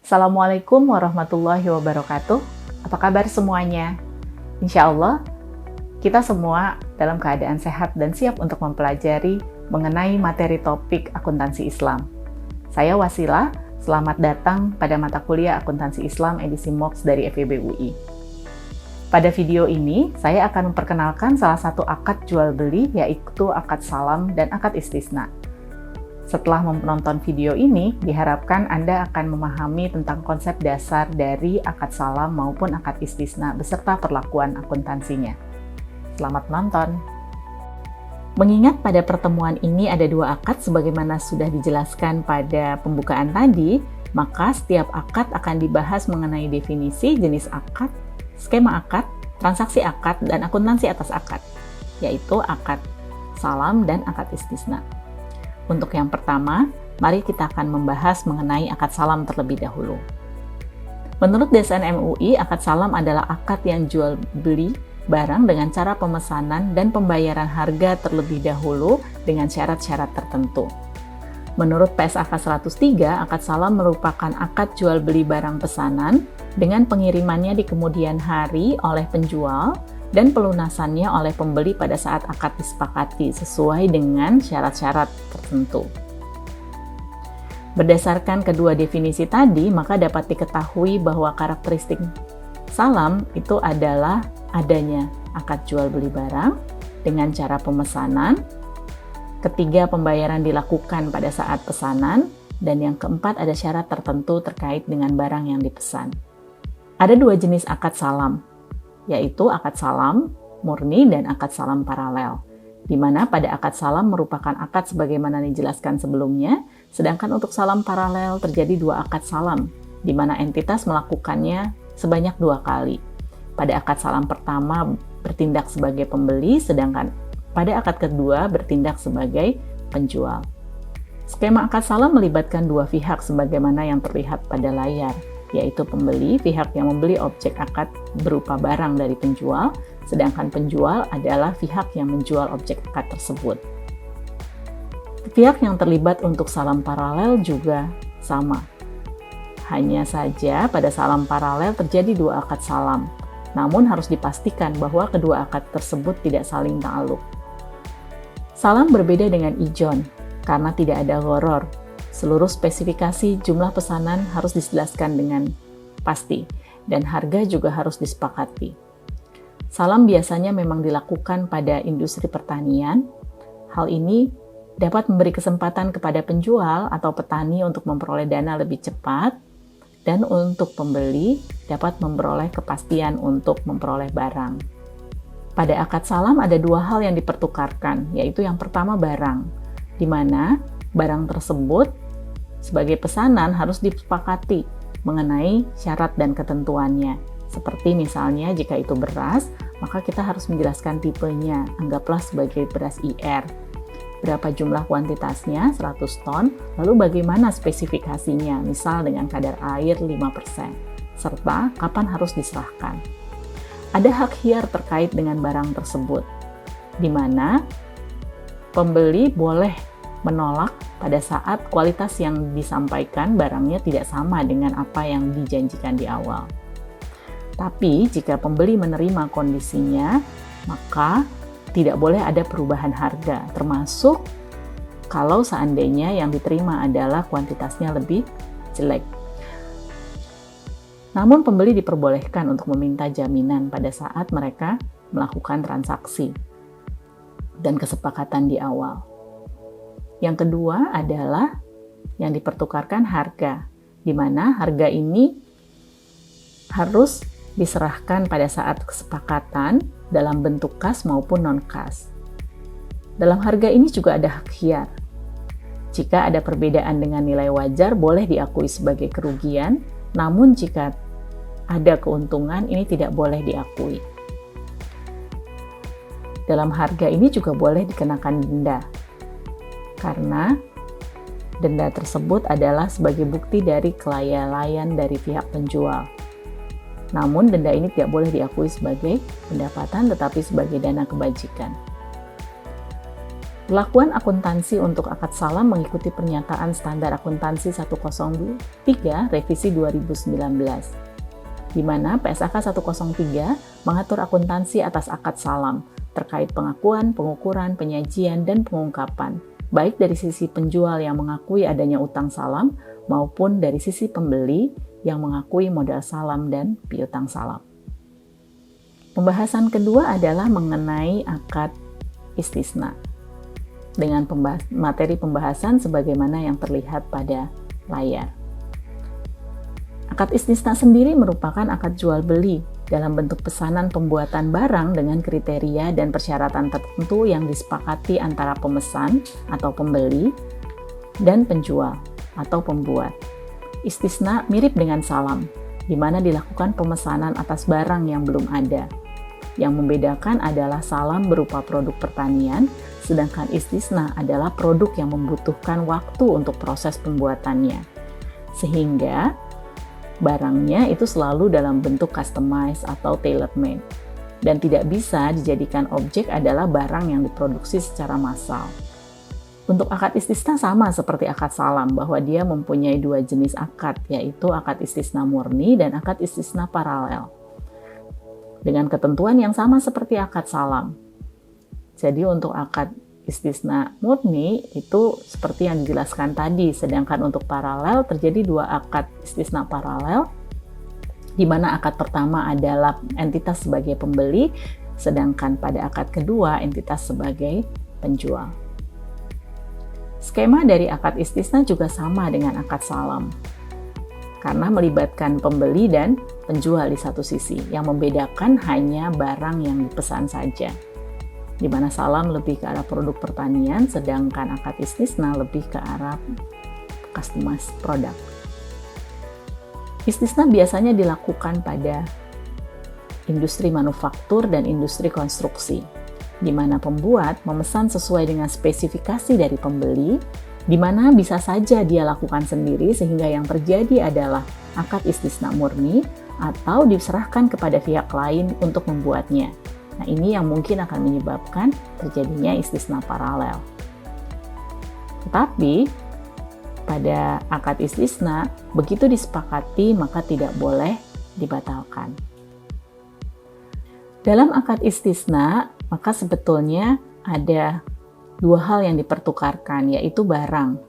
Assalamualaikum warahmatullahi wabarakatuh. Apa kabar semuanya? Insya Allah, kita semua dalam keadaan sehat dan siap untuk mempelajari mengenai materi topik akuntansi Islam. Saya Wasilah, selamat datang pada mata kuliah akuntansi Islam edisi MOOCs dari FEB UI. Pada video ini, saya akan memperkenalkan salah satu akad jual beli, yaitu akad salam dan akad istisna. Setelah menonton video ini, diharapkan Anda akan memahami tentang konsep dasar dari akad salam maupun akad istisna beserta perlakuan akuntansinya. Selamat menonton! Mengingat pada pertemuan ini ada dua akad sebagaimana sudah dijelaskan pada pembukaan tadi, maka setiap akad akan dibahas mengenai definisi, jenis akad, skema akad, transaksi akad, dan akuntansi atas akad, yaitu akad salam dan akad istisna. Untuk yang pertama, mari kita akan membahas mengenai akad salam terlebih dahulu. Menurut DSN MUI, akad salam adalah akad yang jual beli barang dengan cara pemesanan dan pembayaran harga terlebih dahulu dengan syarat-syarat tertentu. Menurut PSAK 103, akad salam merupakan akad jual beli barang pesanan dengan pengirimannya di kemudian hari oleh penjual dan pelunasannya oleh pembeli pada saat akad disepakati sesuai dengan syarat-syarat tertentu. Berdasarkan kedua definisi tadi, maka dapat diketahui bahwa karakteristik salam itu adalah adanya akad jual beli barang dengan cara pemesanan, ketiga pembayaran dilakukan pada saat pesanan, dan yang keempat ada syarat tertentu terkait dengan barang yang dipesan. Ada dua jenis akad salam, yaitu akad salam murni dan akad salam paralel, di mana pada akad salam merupakan akad sebagaimana dijelaskan sebelumnya, sedangkan untuk salam paralel terjadi dua akad salam, di mana entitas melakukannya sebanyak 2 kali. Pada akad salam pertama bertindak sebagai pembeli, sedangkan pada akad kedua bertindak sebagai penjual. Skema akad salam melibatkan dua pihak sebagaimana yang terlihat pada layar, yaitu pembeli, pihak yang membeli objek akad berupa barang dari penjual, sedangkan penjual adalah pihak yang menjual objek akad tersebut. Pihak yang terlibat untuk salam paralel juga sama. Hanya saja pada salam paralel terjadi dua akad salam, namun harus dipastikan bahwa kedua akad tersebut tidak saling ta'alluq. Salam berbeda dengan ijon, karena tidak ada gharar. Seluruh spesifikasi jumlah pesanan harus dijelaskan dengan pasti, dan harga juga harus disepakati. Salam biasanya memang dilakukan pada industri pertanian. Hal ini dapat memberi kesempatan kepada penjual atau petani untuk memperoleh dana lebih cepat, dan untuk pembeli dapat memperoleh kepastian untuk memperoleh barang. Pada akad salam ada dua hal yang dipertukarkan, yaitu yang pertama barang, di mana barang tersebut sebagai pesanan harus disepakati mengenai syarat dan ketentuannya. Seperti misalnya jika itu beras, maka kita harus menjelaskan tipenya, anggaplah sebagai beras IR. Berapa jumlah kuantitasnya, 100 ton, lalu bagaimana spesifikasinya, misal dengan kadar air 5%, serta kapan harus diserahkan. Ada hak hiar terkait dengan barang tersebut, di mana pembeli boleh menolak pada saat kualitas yang disampaikan barangnya tidak sama dengan apa yang dijanjikan di awal. Tapi jika pembeli menerima kondisinya, maka tidak boleh ada perubahan harga, termasuk kalau seandainya yang diterima adalah kuantitasnya lebih jelek. Namun pembeli diperbolehkan untuk meminta jaminan pada saat mereka melakukan transaksi dan kesepakatan di awal. Yang kedua adalah yang dipertukarkan harga, di mana harga ini harus diserahkan pada saat kesepakatan dalam bentuk kas maupun non-kas. Dalam harga ini juga ada hak hiar. Jika ada perbedaan dengan nilai wajar, boleh diakui sebagai kerugian, namun jika ada keuntungan, ini tidak boleh diakui. Dalam harga ini juga boleh dikenakan denda, karena denda tersebut adalah sebagai bukti dari kelalaian dari pihak penjual. Namun denda ini tidak boleh diakui sebagai pendapatan tetapi sebagai dana kebajikan. Perlakuan akuntansi untuk akad salam mengikuti pernyataan standar akuntansi 103 revisi 2019, di mana PSAK 103 mengatur akuntansi atas akad salam terkait pengakuan, pengukuran, penyajian, dan pengungkapan, baik dari sisi penjual yang mengakui adanya utang salam maupun dari sisi pembeli yang mengakui modal salam dan piutang salam. Pembahasan kedua adalah mengenai akad istisna, dengan materi pembahasan sebagaimana yang terlihat pada layar. Akad istisna sendiri merupakan akad jual beli dalam bentuk pesanan pembuatan barang dengan kriteria dan persyaratan tertentu yang disepakati antara pemesan atau pembeli dan penjual atau pembuat. Istisna mirip dengan salam, di mana dilakukan pemesanan atas barang yang belum ada. Yang membedakan adalah salam berupa produk pertanian, sedangkan istisna adalah produk yang membutuhkan waktu untuk proses pembuatannya. Sehingga barangnya itu selalu dalam bentuk customized atau tailor-made, dan tidak bisa dijadikan objek adalah barang yang diproduksi secara massal. Untuk akad istisna sama seperti akad salam, bahwa dia mempunyai dua jenis akad, yaitu akad istisna murni dan akad istisna paralel, dengan ketentuan yang sama seperti akad salam. Jadi untuk akad istisna murni itu seperti yang dijelaskan tadi, sedangkan untuk paralel terjadi dua akad istisna paralel, di mana akad pertama adalah entitas sebagai pembeli, sedangkan pada akad kedua entitas sebagai penjual. Skema dari akad istisna juga sama dengan akad salam, karena melibatkan pembeli dan penjual di satu sisi, yang membedakan hanya barang yang dipesan saja, di mana salam lebih ke arah produk pertanian, sedangkan akad istisna lebih ke arah customized product. Istisna biasanya dilakukan pada industri manufaktur dan industri konstruksi, di mana pembuat memesan sesuai dengan spesifikasi dari pembeli, di mana bisa saja dia lakukan sendiri sehingga yang terjadi adalah akad istisna murni atau diserahkan kepada pihak lain untuk membuatnya. Nah, ini yang mungkin akan menyebabkan terjadinya istisna paralel. Tetapi pada akad istisna, begitu disepakati maka tidak boleh dibatalkan. Dalam akad istisna, maka sebetulnya ada dua hal yang dipertukarkan, yaitu barang.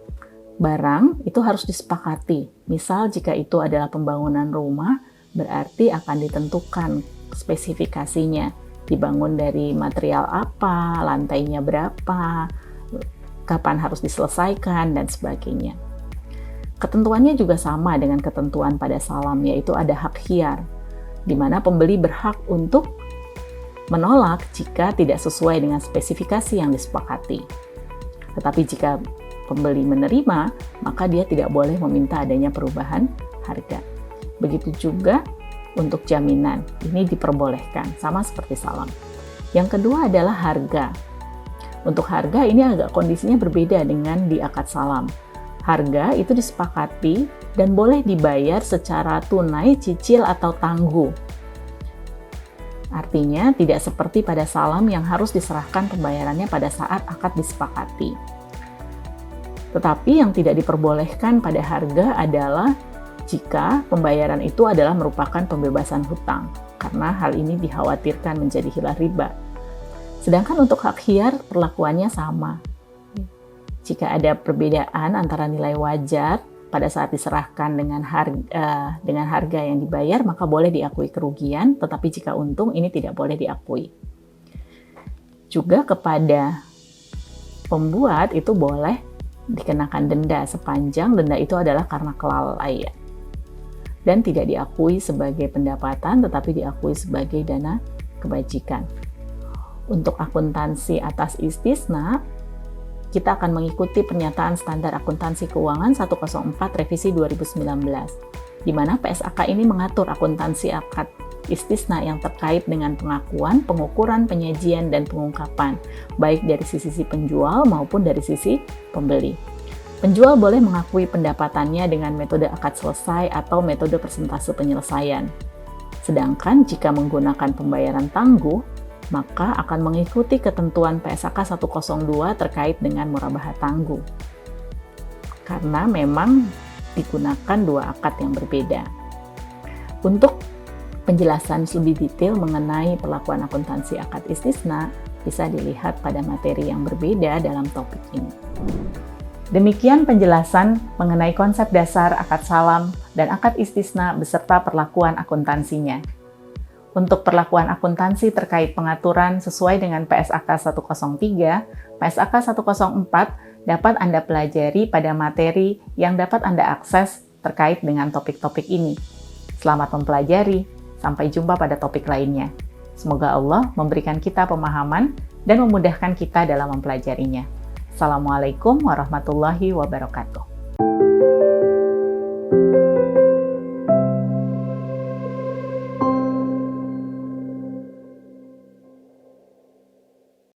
Barang itu harus disepakati. Misal jika itu adalah pembangunan rumah, berarti akan ditentukan spesifikasinya. Dibangun dari material apa, lantainya berapa, kapan harus diselesaikan, dan sebagainya. Ketentuannya juga sama dengan ketentuan pada salam, yaitu ada hak khiyar, di mana pembeli berhak untuk menolak jika tidak sesuai dengan spesifikasi yang disepakati. Tetapi jika pembeli menerima, maka dia tidak boleh meminta adanya perubahan harga. Begitu juga untuk jaminan, ini diperbolehkan, sama seperti salam. Yang kedua adalah harga. Untuk harga ini agak kondisinya berbeda dengan di akad salam. Harga itu disepakati dan boleh dibayar secara tunai, cicil, atau tangguh. Artinya tidak seperti pada salam yang harus diserahkan pembayarannya pada saat akad disepakati. Tetapi yang tidak diperbolehkan pada harga adalah jika pembayaran itu adalah merupakan pembebasan hutang, karena hal ini dikhawatirkan menjadi hilal riba. Sedangkan untuk hak khiyar perlakuannya sama. Jika ada perbedaan antara nilai wajar pada saat diserahkan dengan harga yang dibayar, maka boleh diakui kerugian, tetapi jika untung ini tidak boleh diakui. Juga kepada pembuat itu boleh dikenakan denda sepanjang denda itu adalah karena kelalaian dan tidak diakui sebagai pendapatan, tetapi diakui sebagai dana kebajikan. Untuk akuntansi atas istisna, kita akan mengikuti pernyataan standar akuntansi keuangan 104 revisi 2019, di mana PSAK ini mengatur akuntansi akad istisna yang terkait dengan pengakuan, pengukuran, penyajian, dan pengungkapan, baik dari sisi penjual maupun dari sisi pembeli. Penjual boleh mengakui pendapatannya dengan metode akad selesai atau metode persentase penyelesaian. Sedangkan jika menggunakan pembayaran tangguh, maka akan mengikuti ketentuan PSAK 102 terkait dengan murabahat tangguh. Karena memang digunakan dua akad yang berbeda. Untuk penjelasan lebih detail mengenai perlakuan akuntansi akad istisna bisa dilihat pada materi yang berbeda dalam topik ini. Demikian penjelasan mengenai konsep dasar akad salam dan akad istisna beserta perlakuan akuntansinya. Untuk perlakuan akuntansi terkait pengaturan sesuai dengan PSAK 103, PSAK 104 dapat Anda pelajari pada materi yang dapat Anda akses terkait dengan topik-topik ini. Selamat mempelajari, sampai jumpa pada topik lainnya. Semoga Allah memberikan kita pemahaman dan memudahkan kita dalam mempelajarinya. Assalamualaikum warahmatullahi wabarakatuh.